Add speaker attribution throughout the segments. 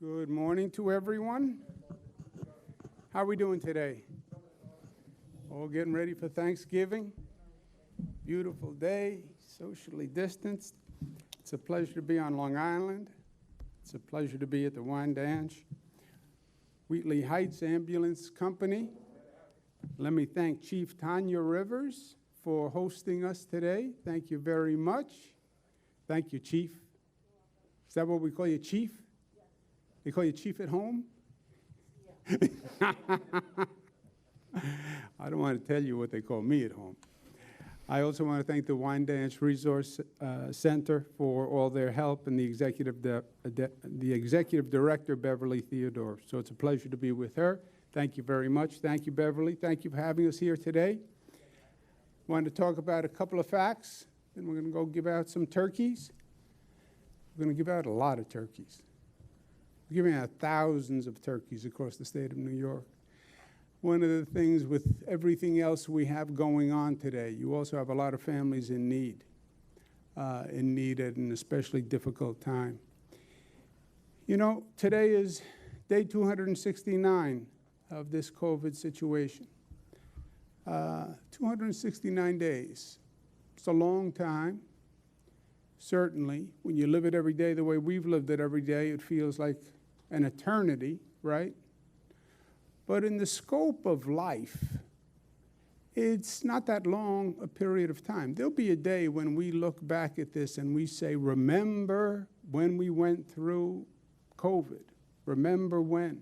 Speaker 1: Good morning to everyone. How are we doing today? All getting ready for Thanksgiving? Beautiful day, socially distanced. It's a pleasure to be on Long Island. It's a pleasure to be at the Wyandanch Wheatley Heights Ambulance Company. Let me thank Chief Tanya Rivers for hosting us today. Thank you very much. Thank you, Chief. Is that what we call you, Chief? They call you Chief at home? Yeah. I don't want to tell you what they call me at home. I also want to thank the Wyandanch Resource Center for all their help and the executive director, Beverly Theodore. So it's a pleasure to be with her. Thank you very much. Thank you, Beverly. Thank you for having us here today. I wanted to talk about a couple of facts, then we're going to go give out some turkeys. We're going to give out a lot of turkeys. We're giving out thousands of turkeys across the state of New York. One of the things with everything else we have going on today, you also have a lot of families in need at an especially difficult time. You know, today is day 269 of this COVID situation. 269 days. It's a long time. Certainly, when you live it every day the way we've lived it every day, it feels like an eternity, right? But in the scope of life, it's not that long a period of time. There'll be a day when we look back at this and we say, remember when we went through COVID? Remember when?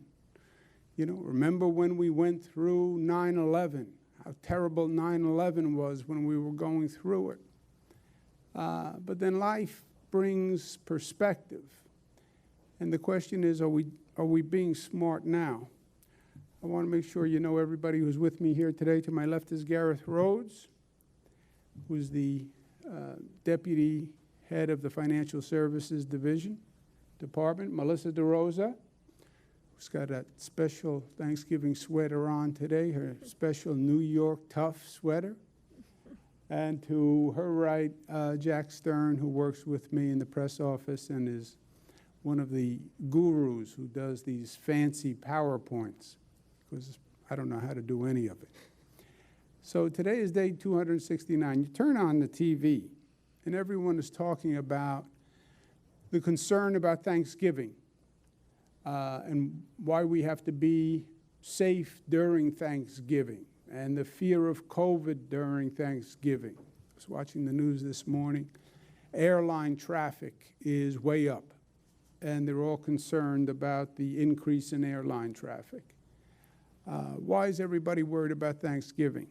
Speaker 1: You know, remember when we went through 9/11, how terrible 9/11 was when we were going through it. But then life brings perspective. And the question is, are we being smart now? I want to make sure you know everybody who's with me here today. To my left is Gareth Rhodes, who's the deputy head of the Financial Services Department. Melissa DeRosa, who's got a special Thanksgiving sweater on today, her special New York tough sweater. And to her right, Jack Stern, who works with me in the press office and is one of the gurus who does these fancy PowerPoints, because I don't know how to do any of it. So today is day 269. You turn on the TV, and everyone is talking about the concern about Thanksgiving and why we have to be safe during Thanksgiving, and the fear of COVID during Thanksgiving. I was watching the news this morning. Airline traffic is way up, and they're all concerned about the increase in airline traffic. Why is everybody worried about Thanksgiving?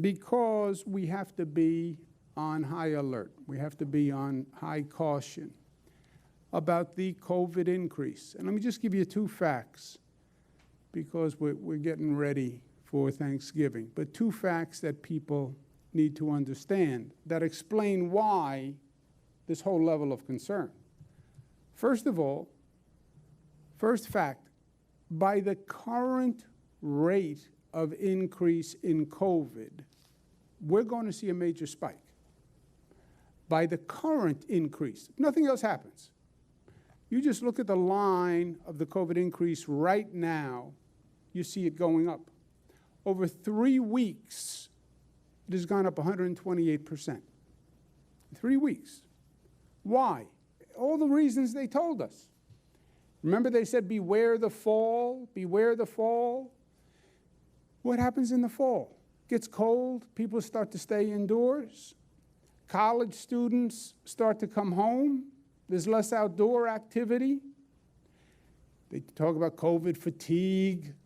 Speaker 1: Because we have to be on high alert. We have to be on high caution about the COVID increase. And let me just give you two facts, because we're getting ready for Thanksgiving, but two facts that people need to understand that explain why this whole level of concern. First of all, first fact, by the current rate of increase in COVID, we're going to see a major spike. By the current increase, nothing else happens. You just look at the line of the COVID increase right now, you see it going up. Over 3 weeks, it has gone up 128%. 3 weeks. Why? All the reasons they told us. Remember they said, beware the fall, beware the fall. What happens in the fall? It gets cold, people start to stay indoors. College students start to come home. There's less outdoor activity. They talk about COVID fatigue.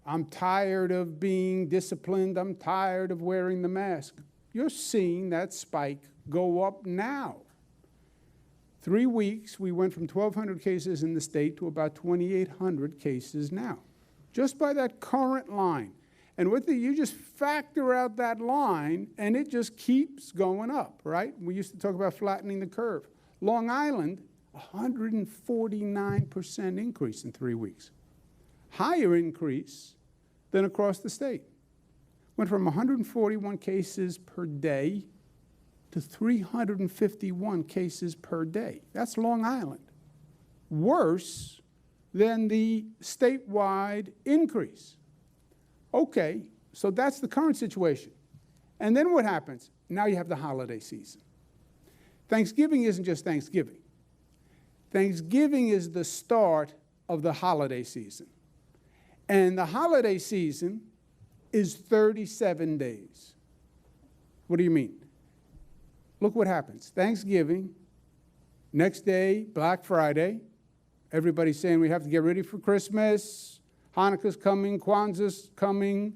Speaker 1: I'm tired of being disciplined. I'm tired of wearing the mask. You're seeing that spike go up now. 3 weeks, we went from 1,200 cases in the state to about 2,800 cases now, just by that current line. And you just factor out that line, and it just keeps going up, right? We used to talk about flattening the curve. Long Island, 149% increase in 3 weeks. Higher increase than across the state. Went from 141 cases per day to 351 cases per day. That's Long Island. Worse than the statewide increase. Okay, so that's the current situation. And then what happens? Now you have the holiday season. Thanksgiving isn't just Thanksgiving. Thanksgiving is the start of the holiday season. And the holiday season is 37 days. What do you mean? Look what happens. Thanksgiving, next day, Black Friday. Everybody's saying we have to get ready for Christmas. Hanukkah's coming, Kwanzaa's coming.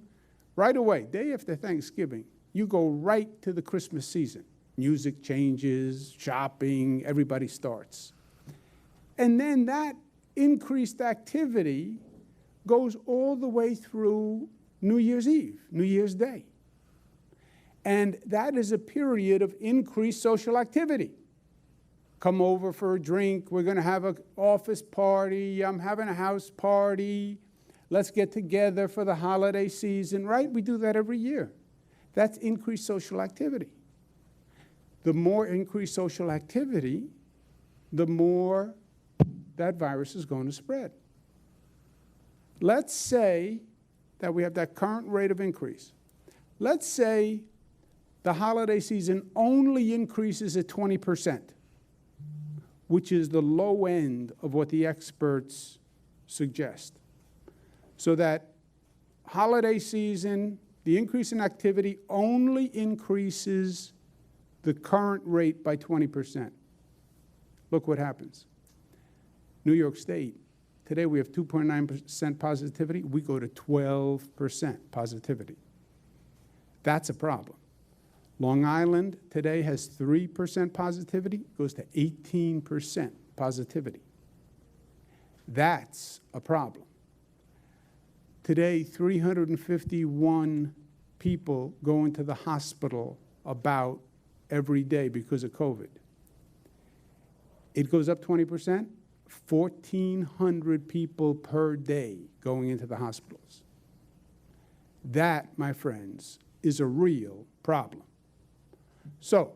Speaker 1: Right away, day after Thanksgiving, you go right to the Christmas season. Music changes, shopping, everybody starts. And then that increased activity goes all the way through New Year's Eve, New Year's Day. And that is a period of increased social activity. Come over for a drink. We're going to have an office party. I'm having a house party. Let's get together for the holiday season, right? We do that every year. That's increased social activity. The more increased social activity, the more that virus is going to spread. Let's say that we have that current rate of increase. Let's say the holiday season only increases at 20%, which is the low end of what the experts suggest. So that holiday season, the increase in activity only increases the current rate by 20%. Look what happens. New York State, today we have 2.9% positivity. We go to 12% positivity. That's a problem. Long Island today has 3% positivity, goes to 18% positivity. That's a problem. Today, 351 people go into the hospital about every day because of COVID. It goes up 20%, 1,400 people per day going into the hospitals. That, my friends, is a real problem. So,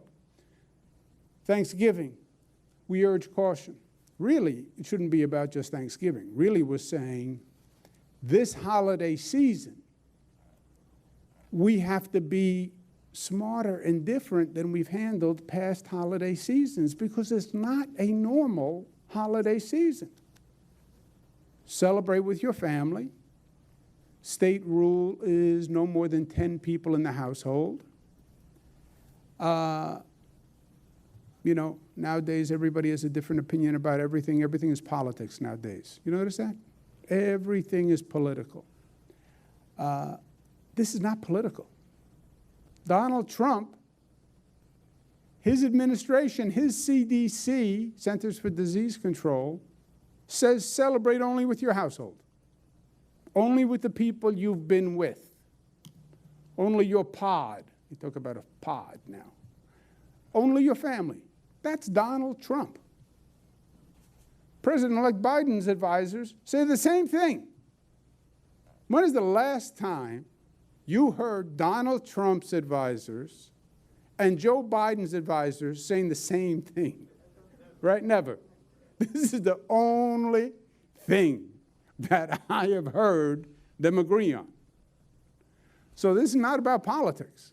Speaker 1: Thanksgiving, we urge caution. Really, it shouldn't be about just Thanksgiving. Really, we're saying this holiday season, we have to be smarter and different than we've handled past holiday seasons because it's not a normal holiday season. Celebrate with your family. State rule is no more than 10 people in the household. You know, nowadays everybody has a different opinion about everything. Everything is politics nowadays. You notice that? Everything is political. This is not political. Donald Trump, his administration, his CDC, Centers for Disease Control, says celebrate only with your household, only with the people you've been with, only your pod. You talk about a pod now. Only your family. That's Donald Trump. President-elect Biden's advisors say the same thing. When is the last time you heard Donald Trump's advisors and Joe Biden's advisors saying the same thing? Right? Never. This is the only thing that I have heard them agree on. So this is not about politics.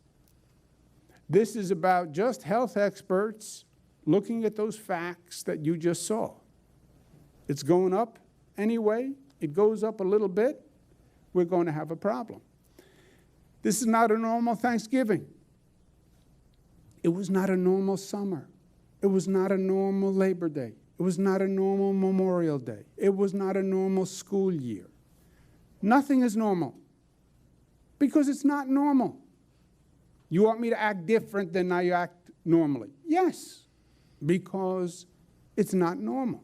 Speaker 1: This is about just health experts looking at those facts that you just saw. It's going up anyway. It goes up a little bit. We're going to have a problem. This is not a normal Thanksgiving. It was not a normal summer. It was not a normal Labor Day. It was not a normal Memorial Day. It was not a normal school year. Nothing is normal because it's not normal. You want me to act different than I act normally? Yes, because it's not normal.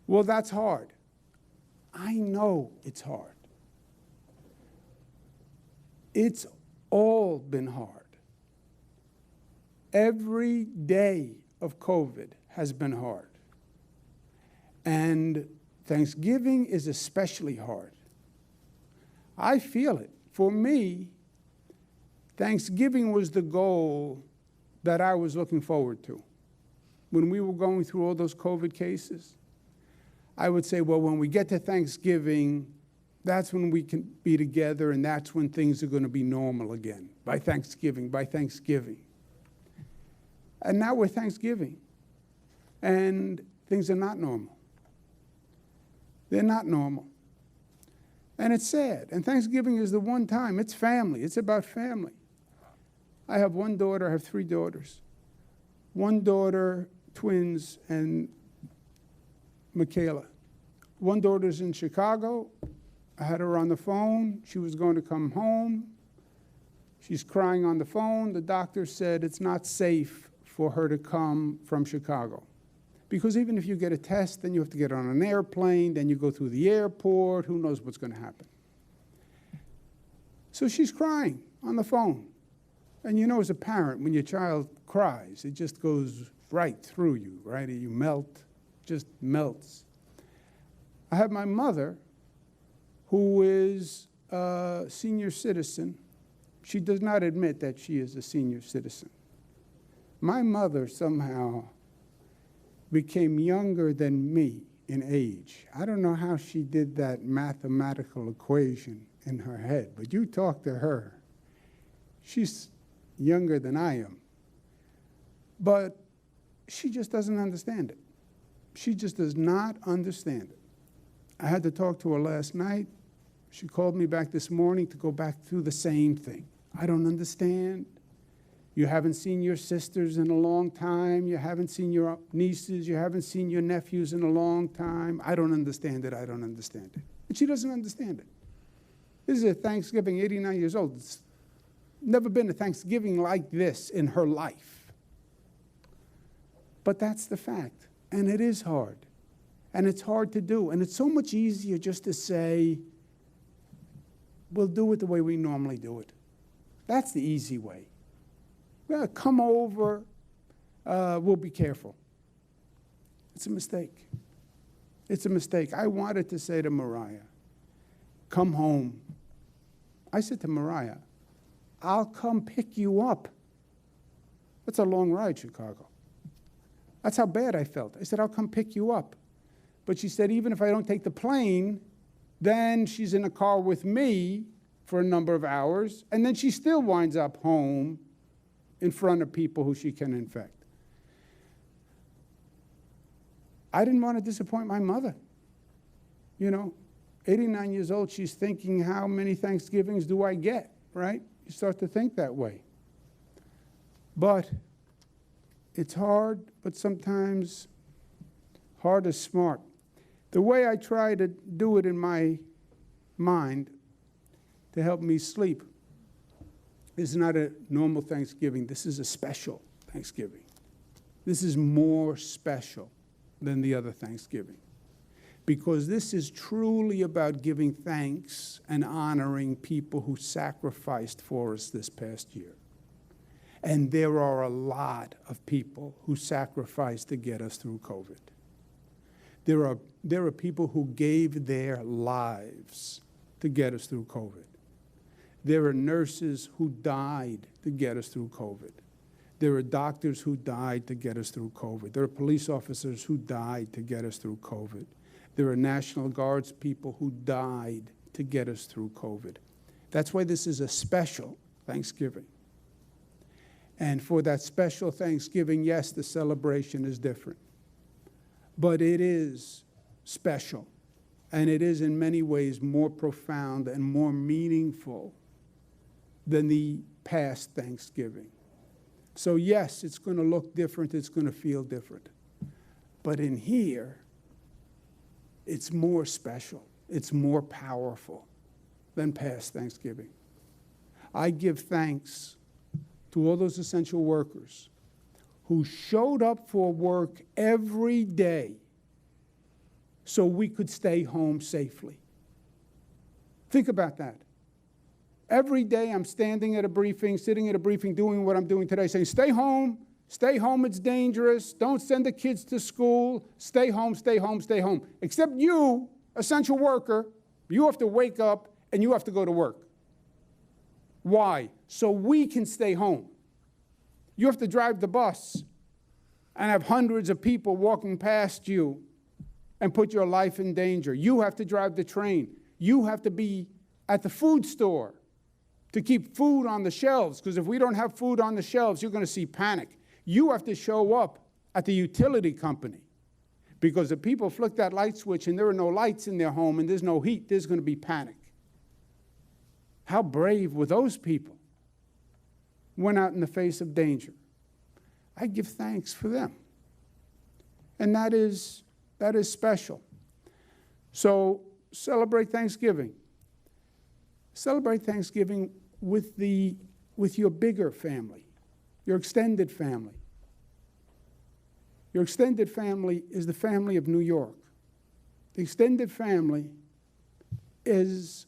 Speaker 1: Well, that's hard. I know it's hard. It's all been hard. Every day of COVID has been hard. And Thanksgiving is especially hard. I feel it. For me, Thanksgiving was the goal that I was looking forward to. When we were going through all those COVID cases, I would say, well, when we get to Thanksgiving, that's when we can be together, and that's when things are going to be normal again, by Thanksgiving. And now we're Thanksgiving, and things are not normal. They're not normal. And it's sad. And Thanksgiving is the one time. It's family. It's about family. I have one daughter. I have 3 daughters. One daughter, twins, and Michaela. One daughter's in Chicago. I had her on the phone. She was going to come home. She's crying on the phone. The doctor said it's not safe for her to come from Chicago. Because even if you get a test, then you have to get on an airplane, then you go through the airport, who knows what's going to happen. So she's crying on the phone. And you know, as a parent, when your child cries, it just goes right through you, right? You melt, just melts. I have my mother, who is a senior citizen. She does not admit that she is a senior citizen. My mother somehow became younger than me in age. I don't know how she did that mathematical equation in her head, but you talk to her. She's younger than I am. But she just doesn't understand it. She just does not understand it. I had to talk to her last night. She called me back this morning to go back through the same thing. I don't understand. You haven't seen your sisters in a long time. You haven't seen your nieces. You haven't seen your nephews in a long time. I don't understand it. I don't understand it. And she doesn't understand it. This is a Thanksgiving, 89 years old. It's never been a Thanksgiving like this in her life. But that's the fact. And it is hard. And it's hard to do. And it's so much easier just to say, we'll do it the way we normally do it. That's the easy way. Well, come over, we'll be careful. It's a mistake. It's a mistake. I wanted to say to Mariah, come home. I said to Mariah, I'll come pick you up. That's a long ride, Chicago. That's how bad I felt. I said, I'll come pick you up. But she said, even if I don't take the plane, then she's in a car with me for a number of hours, and then she still winds up home in front of people who she can infect. I didn't want to disappoint my mother. You know, 89 years old, she's thinking, how many Thanksgivings do I get, right? You start to think that way. But it's hard, but sometimes hard is smart. The way I try to do it in my mind to help me sleep is not a normal Thanksgiving. This is a special Thanksgiving. This is more special than the other Thanksgiving, because this is truly about giving thanks and honoring people who sacrificed for us this past year. And there are a lot of people who sacrificed to get us through COVID. There are people who gave their lives to get us through COVID. There are nurses who died to get us through COVID. There are doctors who died to get us through COVID. There are police officers who died to get us through COVID. There are National Guards people who died to get us through COVID. That's why this is a special Thanksgiving. And for that special Thanksgiving, yes, the celebration is different. But it is special. And it is in many ways more profound and more meaningful than the past Thanksgiving. So yes, it's going to look different, it's going to feel different. But in here, it's more special, it's more powerful than past Thanksgiving. I give thanks to all those essential workers who showed up for work every day so we could stay home safely. Think about that. Every day I'm standing at a briefing, sitting at a briefing, doing what I'm doing today, saying, stay home, it's dangerous, don't send the kids to school, stay home, stay home, stay home. Except you, essential worker, you have to wake up and you have to go to work. Why? So we can stay home. You have to drive the bus and have hundreds of people walking past you and put your life in danger. You have to drive the train. You have to be at the food store to keep food on the shelves, because if we don't have food on the shelves, you're going to see panic. You have to show up at the utility company, because if people flick that light switch and there are no lights in their home and there's no heat, there's going to be panic. How brave were those people? Went out in the face of danger. I give thanks for them. And that is special. So celebrate Thanksgiving. Celebrate Thanksgiving with your bigger family, your extended family. Your extended family is the family of New York. The extended family is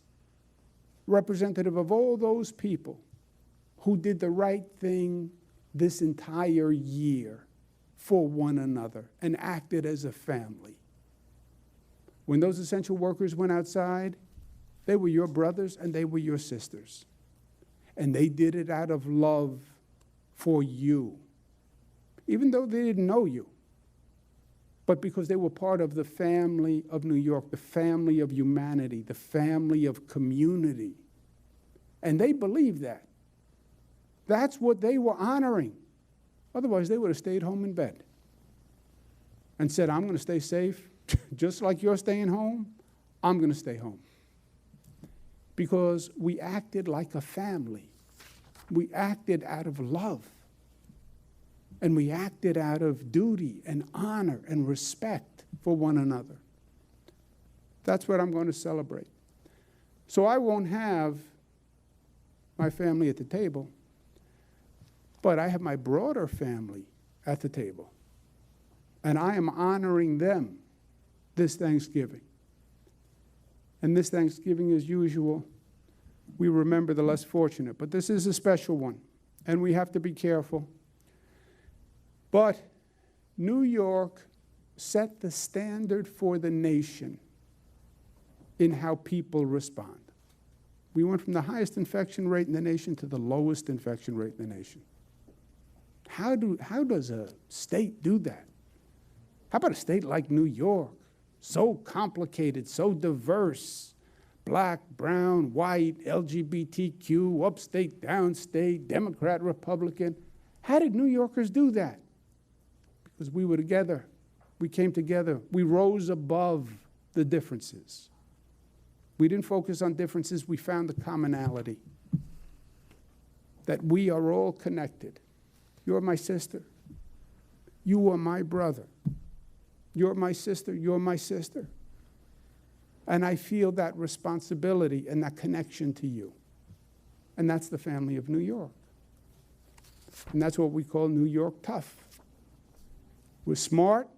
Speaker 1: representative of all those people who did the right thing this entire year for one another and acted as a family. When those essential workers went outside, they were your brothers and they were your sisters. And they did it out of love for you, even though they didn't know you, but because they were part of the family of New York, the family of humanity, the family of community. And they believed that. That's what they were honoring. Otherwise, they would have stayed home in bed and said, I'm going to stay safe, just like you're staying home, I'm going to stay home. Because we acted like a family. We acted out of love. And we acted out of duty and honor and respect for one another. That's what I'm going to celebrate. So I won't have my family at the table, but I have my broader family at the table. And I am honoring them this Thanksgiving. And this Thanksgiving, as usual, we remember the less fortunate. But this is a special one, and we have to be careful. But New York set the standard for the nation in how people respond. We went from the highest infection rate in the nation to the lowest infection rate in the nation. How does a state do that? How about a state like New York? So complicated, so diverse, black, brown, white, LGBTQ, upstate, downstate, Democrat, Republican. How did New Yorkers do that? Because we were together. We came together. We rose above the differences. We didn't focus on differences. We found the commonality, that we are all connected. You're my sister. You are my brother. You're my sister. You're my sister. And I feel that responsibility and that connection to you. And that's the family of New York. And that's what we call New York tough. We're smart.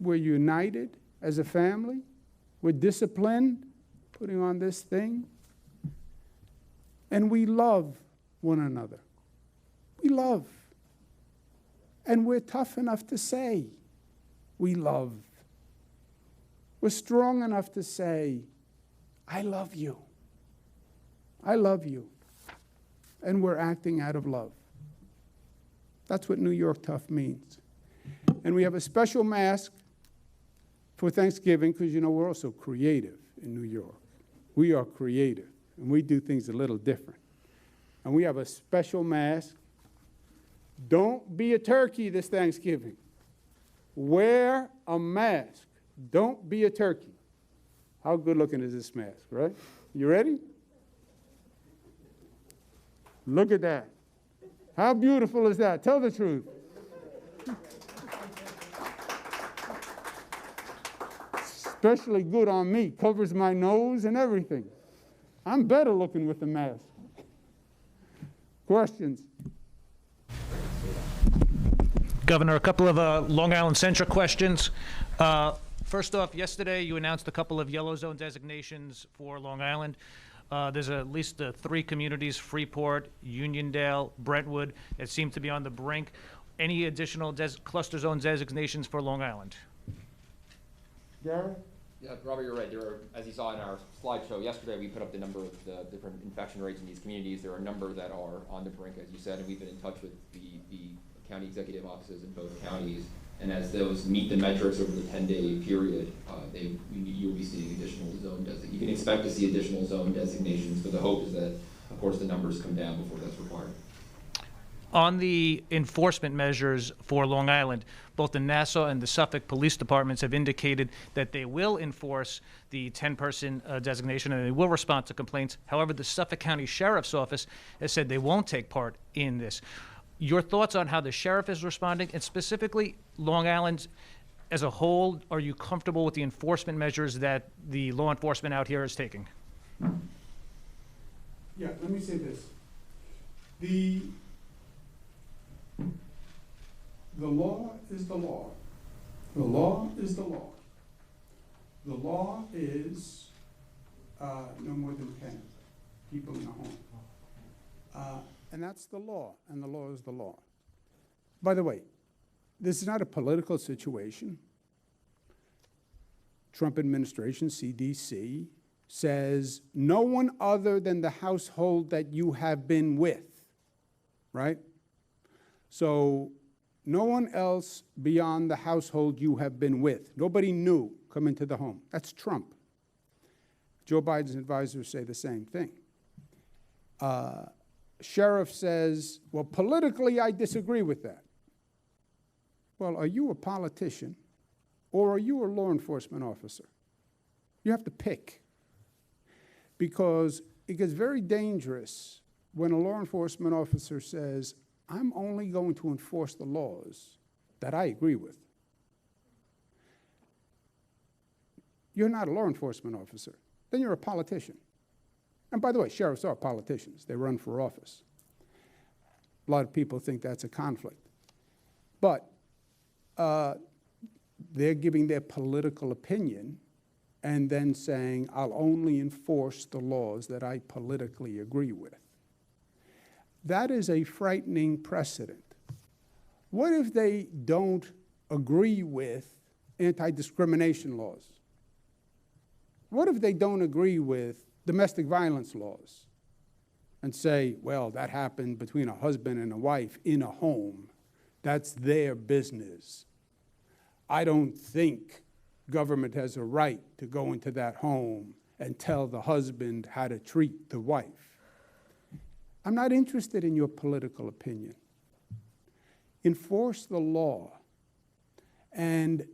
Speaker 1: We're united as a family. We're disciplined, putting on this thing. And we love one another. We love. And we're tough enough to say we love. We're strong enough to say, I love you. I love you. And we're acting out of love. That's what New York tough means. And we have a special mask for Thanksgiving because, you know, we're also creative in New York. We are creative, and we do things a little different. And we have a special mask. Don't be a turkey this Thanksgiving. Wear a mask. Don't be a turkey. How good looking is this mask, right? You ready? Look at that. How beautiful is that? Tell the truth. Especially good on me. Covers my nose and everything. I'm better looking with the mask. Questions?
Speaker 2: Governor, a couple of Long Island-centric questions. First off, yesterday you announced a couple of yellow zone designations for Long Island. There's at least 3 communities, Freeport, Uniondale, Brentwood, that seem to be on the brink. Any additional cluster zone designations for Long Island?
Speaker 1: Gary?
Speaker 3: Yeah, Robert, you're right. There are, as you saw in our slideshow yesterday, we put up the number of the different infection rates in these communities. There are a number that are on the brink, as you said, and we've been in touch with the county executive offices in both counties And as those meet the metrics over the 10-day period, you'll be seeing additional zone designations. You can expect to see additional zone designations, but the hope is that, of course, the numbers come down before that's required.
Speaker 2: On the enforcement measures for Long Island, both the Nassau and the Suffolk police departments have indicated that they will enforce the 10-person designation and they will respond to complaints. However, the Suffolk County Sheriff's Office has said they won't take part in this. Your thoughts on how the sheriff is responding, and specifically Long Island as a whole, are you comfortable with the enforcement measures that the law enforcement out here is taking?
Speaker 1: Yeah, let me say this. The law is the law. The law is the law. The law is no more than 10 people in a home. And that's the law, and the law is the law. By the way, this is not a political situation. Trump administration, CDC, says no one other than the household that you have been with, right? So no one else beyond the household you have been with. Nobody new come into the home. That's Trump. Joe Biden's advisors say the same thing. Sheriff says, well, politically, I disagree with that. Well, are you a politician or are you a law enforcement officer? You have to pick, because it gets very dangerous when a law enforcement officer says, I'm only going to enforce the laws that I agree with. You're not a law enforcement officer. Then you're a politician. And by the way, sheriffs are politicians. They run for office. A lot of people think that's a conflict. But they're giving their political opinion and then saying, I'll only enforce the laws that I politically agree with. That is a frightening precedent. What if they don't agree with anti-discrimination laws? What if they don't agree with domestic violence laws and say, well, that happened between a husband and a wife in a home. That's their business. I don't think government has a right to go into that home and tell the husband how to treat the wife. I'm not interested in your political opinion. Enforce the law. And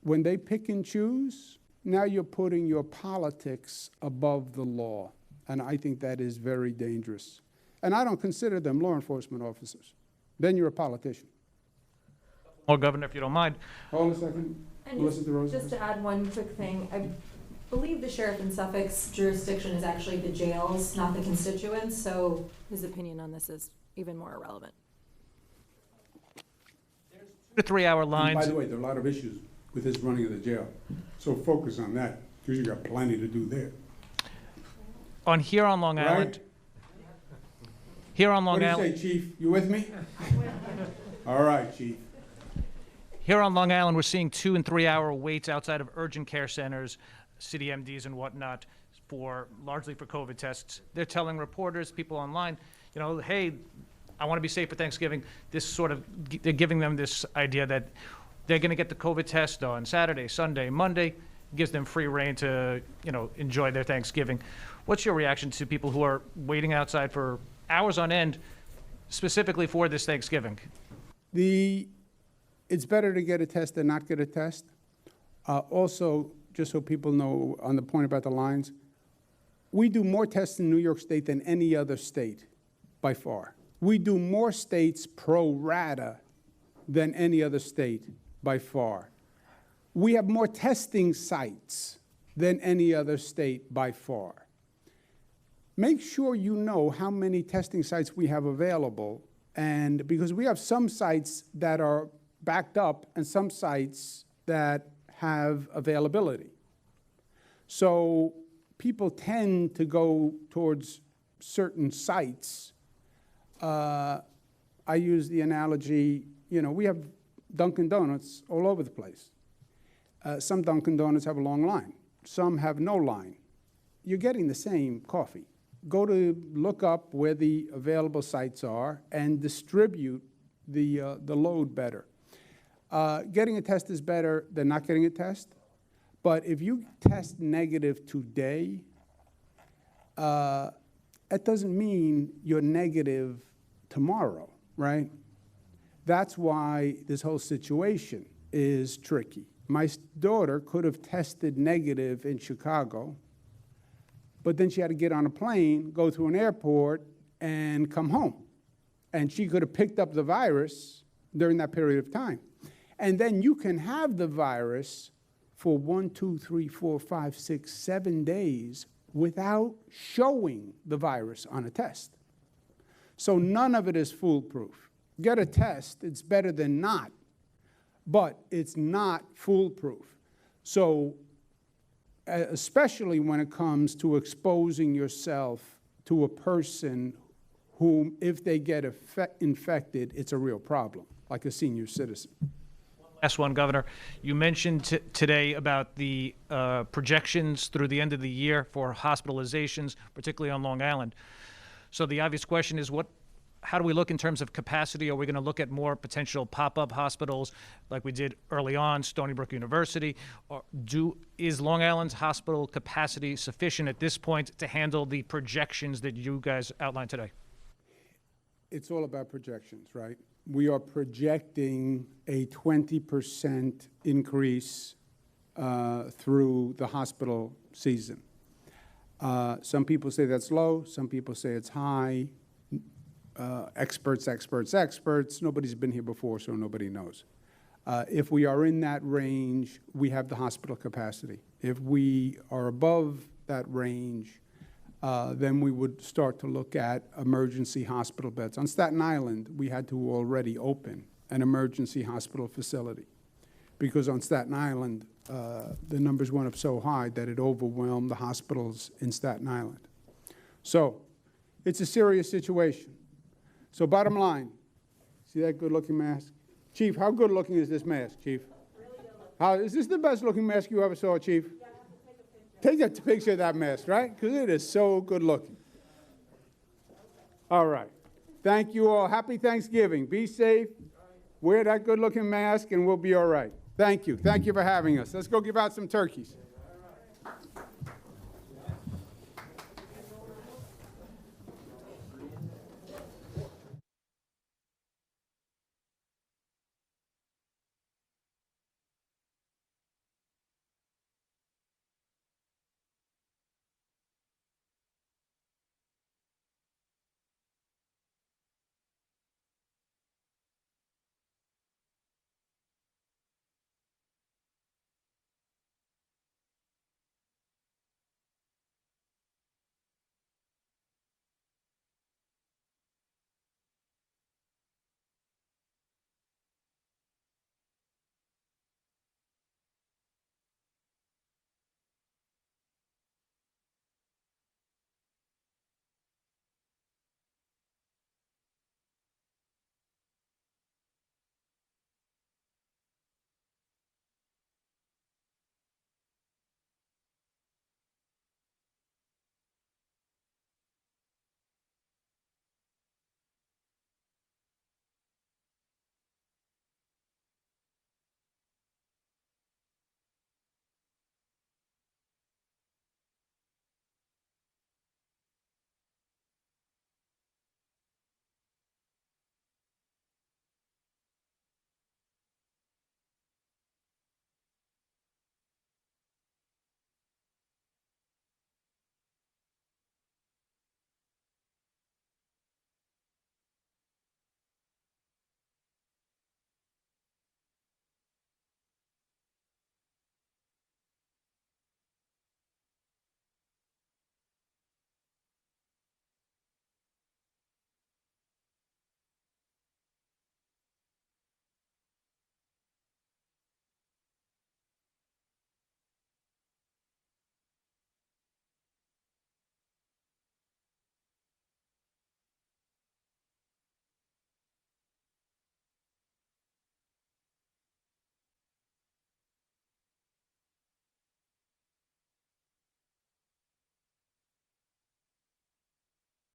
Speaker 1: when they pick and choose, now you're putting your politics above the law. And I think that is very dangerous. And I don't consider them law enforcement officers. Then you're a politician.
Speaker 2: Or Governor, if you don't mind.
Speaker 1: Hold a second.
Speaker 4: And just to add one quick thing, I believe the sheriff in Suffolk's jurisdiction is actually the jails, not the constituents, so his opinion on this is even more irrelevant.
Speaker 2: 2 to 3 hour
Speaker 1: And
Speaker 2: lines.
Speaker 1: by the way, there are a lot of issues with his running of the jail. So focus on that, because you got plenty to do there.
Speaker 2: Here on Long Island.
Speaker 1: Right?
Speaker 2: Here on
Speaker 1: What
Speaker 2: Long
Speaker 1: do you
Speaker 2: Island.
Speaker 1: say, Chief? You with me? All right, Chief.
Speaker 2: Here on Long Island, we're seeing 2 and 3 hour waits outside of urgent care centers, city MDs and whatnot, largely for COVID tests. They're telling reporters, people online, you know, hey, I want to be safe for Thanksgiving. They're giving them this idea that they're going to get the COVID test on Saturday, Sunday, Monday. Gives them free reign to, enjoy their Thanksgiving. What's your reaction to people who are waiting outside for hours on end, specifically for this Thanksgiving?
Speaker 1: It's better to get a test than not get a test. Also, just so people know on the point about the lines, we do more tests in New York State than any other state, by far. We do more states pro rata than any other state, by far. We have more testing sites than any other state, by far. Make sure you know how many testing sites we have available, and because we have some sites that are backed up and some sites that have availability. So people tend to go towards certain sites. I use the analogy, we have Dunkin' Donuts all over the place. Some Dunkin' Donuts have a long line. Some have no line. You're getting the same coffee. Go to look up where the available sites are and distribute the load better. Getting a test is better than not getting a test. But if you test negative today, that doesn't mean you're negative tomorrow, right? That's why this whole situation is tricky. My daughter could have tested negative in Chicago, but then she had to get on a plane, go through an airport, and come home. And she could have picked up the virus during that period of time. And then you can have the virus for 1, 2, 3, 4, 5, 6, 7 days without showing the virus on a test. So none of it is foolproof. Get a test, it's better than not, but it's not foolproof. So especially when it comes to exposing yourself to a person whom, if they get infected, it's a real problem, like a senior citizen.
Speaker 2: Last one, Governor. You mentioned today about the projections through the end of the year for hospitalizations, particularly on Long Island. So the obvious question is, how do we look in terms of capacity? Are we going to look at more potential pop-up hospitals like we did early on, Stony Brook University? Or is Long Island's hospital capacity sufficient at this point to handle the projections that you guys outlined today?
Speaker 1: It's all about projections, right? We are projecting a 20% increase through the hospital season. Some people say that's low, some people say it's high. Experts. Nobody's been here before, so nobody knows. If we are in that range, we have the hospital capacity. If we are above that range, then we would start to look at emergency hospital beds. On Staten Island, we had to already open an emergency hospital facility because on Staten Island, the numbers went up so high that it overwhelmed the hospitals in Staten Island. So it's a serious situation. So bottom line, see that good-looking mask? Chief, how good-looking is this mask, Chief? Really good looking. Is this the best-looking mask you ever saw, Chief? Yeah, I have to take a picture. Take a picture of that mask, right? Because it is so good-looking. All right. Thank you all. Happy Thanksgiving. Be safe. Wear that good-looking mask, and we'll be all right. Thank you. Thank you for having us. Let's go give out some turkeys.